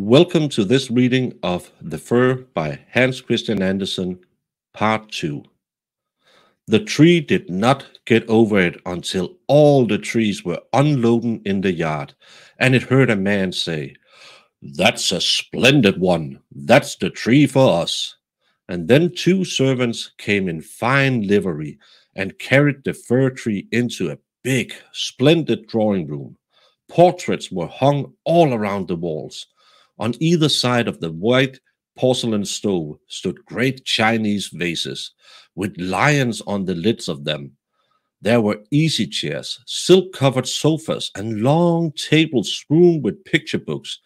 Welcome to this reading of The Fir by Hans Christian Andersen, Part 2. The tree did not get over it until all the trees were unloading in the yard, and it heard a man say, "That's a splendid one. That's the tree for us." And then two servants came in fine livery and carried the fir tree into a big, splendid drawing room. Portraits were hung all around the walls. On either side of the white porcelain stove stood great Chinese vases, with lions on the lids of them. There were easy chairs, silk-covered sofas, and long tables strewn with picture books,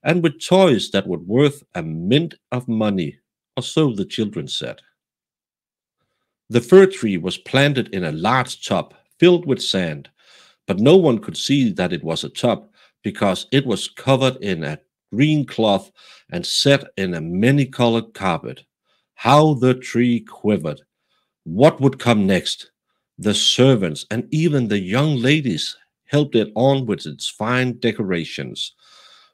and with toys that were worth a mint of money, or so the children said. The fir tree was planted in a large tub filled with sand, but no one could see that it was a tub, because it was covered in a green cloth and set in a many-colored carpet. How the tree quivered! What would come next? The servants and even the young ladies helped it on with its fine decorations.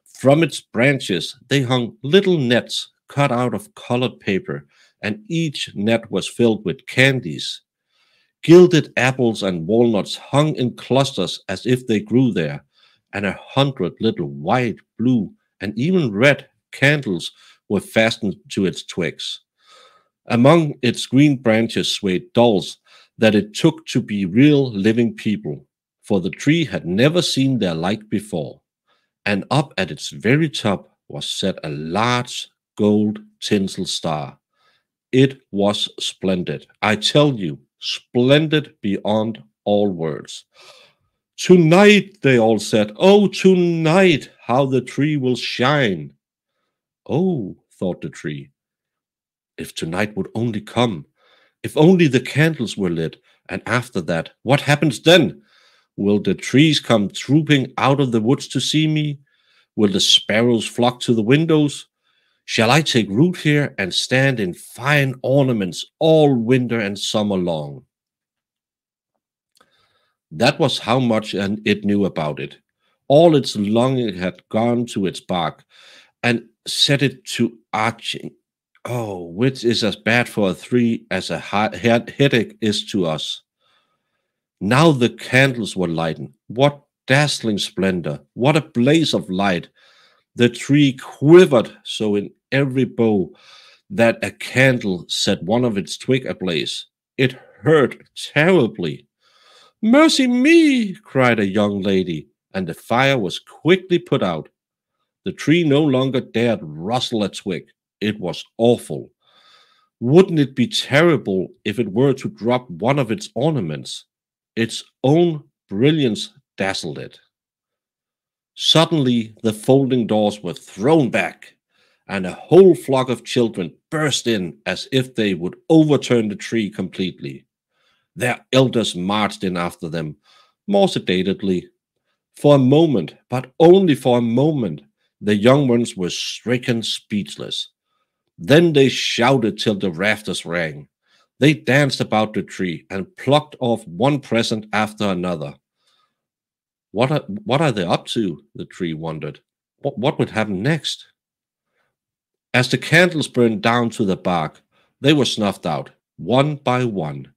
From its branches they hung little nets cut out of colored paper, and each net was filled with candies. Gilded apples and walnuts hung in clusters as if they grew there, and 100 little white, blue, and even red candles were fastened to its twigs. Among its green branches swayed dolls that it took to be real living people, for the tree had never seen their like before. And up at its very top was set a large gold tinsel star. It was splendid, I tell you, splendid beyond all words. "Tonight," they all said, "oh, tonight, how the tree will shine." "Oh," thought the tree, "if tonight would only come, if only the candles were lit, and after that, what happens then? Will the trees come trooping out of the woods to see me? Will the sparrows flock to the windows? Shall I take root here and stand in fine ornaments all winter and summer long?" That was how much it knew about it. All its longing had gone to its bark, and set it to arching. Oh, which is as bad for a tree as a headache is to us. Now the candles were lighted. What dazzling splendor! What a blaze of light! The tree quivered so in every bough that a candle set one of its twigs ablaze. It hurt terribly. "Mercy me!" cried a young lady, and the fire was quickly put out. The tree no longer dared rustle a twig. It was awful. Wouldn't it be terrible if it were to drop one of its ornaments? Its own brilliance dazzled it. Suddenly the folding doors were thrown back, and a whole flock of children burst in as if they would overturn the tree completely. Their elders marched in after them, more sedately. For a moment, but only for a moment, the young ones were stricken speechless. Then they shouted till the rafters rang. They danced about the tree and plucked off one present after another. What are they up to? The tree wondered. What would happen next? As the candles burned down to the bark, they were snuffed out, one by one,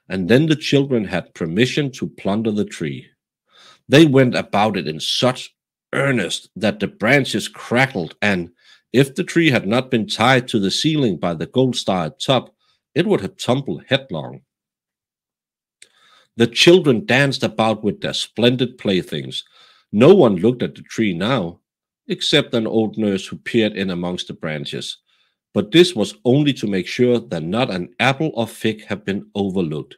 and then the children had permission to plunder the tree. They went about it in such earnest that the branches crackled, and if the tree had not been tied to the ceiling by the gold star at top, it would have tumbled headlong. The children danced about with their splendid playthings. No one looked at the tree now, except an old nurse who peered in amongst the branches. But this was only to make sure that not an apple or fig had been overlooked.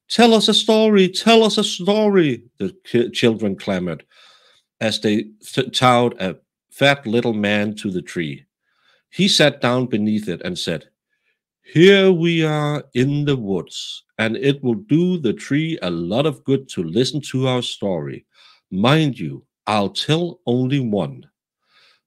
"Tell us a story, tell us a story," the children clamored, as they tied a fat little man to the tree. He sat down beneath it and said, "Here we are in the woods, and it will do the tree a lot of good to listen to our story. Mind you, I'll tell only one.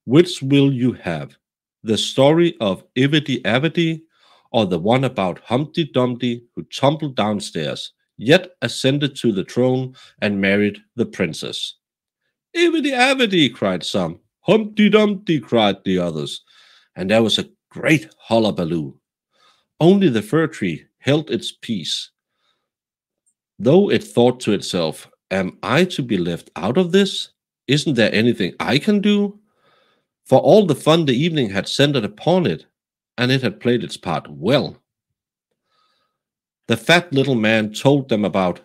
Which will you have? The story of Ivedy Avedy, or the one about Humpty Dumpty who tumbled downstairs, yet ascended to the throne and married the princess?" "Ivedy Avedy," cried some. Humpty Dumpty, cried the others, and there was a great hullabaloo. Only the fir tree held its peace, though it thought to itself, am I to be left out of this? Isn't there anything I can do? For all the fun the evening had centered upon it, and it had played its part well. The fat little man told them about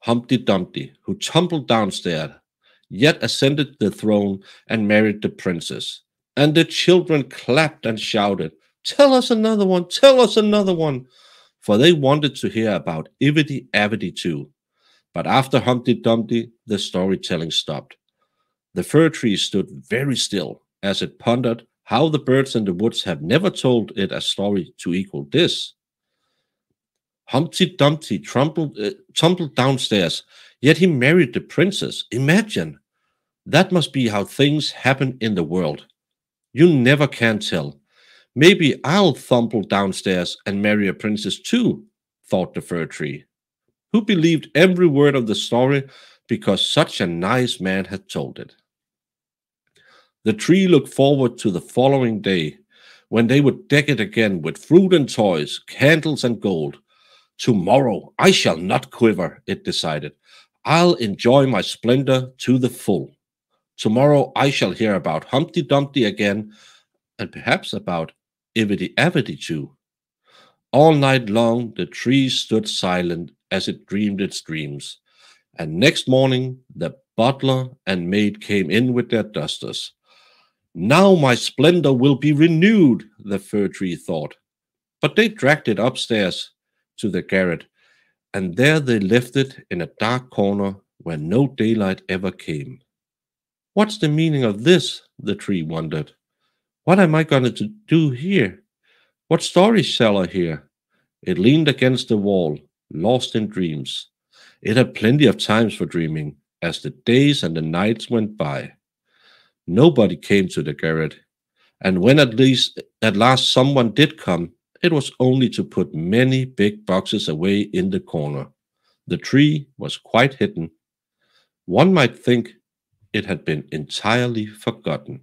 Humpty Dumpty, who tumbled downstairs, yet ascended the throne and married the princess. And the children clapped and shouted, tell us another one, tell us another one, for they wanted to hear about Ivedy Avedy too. But after Humpty Dumpty, the storytelling stopped. The fir tree stood very still as it pondered how the birds in the woods have never told it a story to equal this. Humpty Dumpty tumbled downstairs, yet he married the princess. Imagine! That must be how things happen in the world. You never can tell. Maybe I'll tumble downstairs and marry a princess too, thought the fir tree, who believed every word of the story because such a nice man had told it. The tree looked forward to the following day, when they would deck it again with fruit and toys, candles and gold. Tomorrow I shall not quiver, it decided. I'll enjoy my splendor to the full. Tomorrow I shall hear about Humpty Dumpty again, and perhaps about Ivedy Avedy too. All night long the tree stood silent as it dreamed its dreams, and next morning the butler and maid came in with their dusters. Now my splendor will be renewed, the fir tree thought. But they dragged it upstairs to the garret, and there they left it in a dark corner where no daylight ever came. What's the meaning of this? The tree wondered. What am I going to do here? What story shall I hear? It leaned against the wall, lost in dreams. It had plenty of times for dreaming, as the days and the nights went by. Nobody came to the garret, and when at last someone did come, it was only to put many big boxes away in the corner. The tree was quite hidden. One might think it had been entirely forgotten.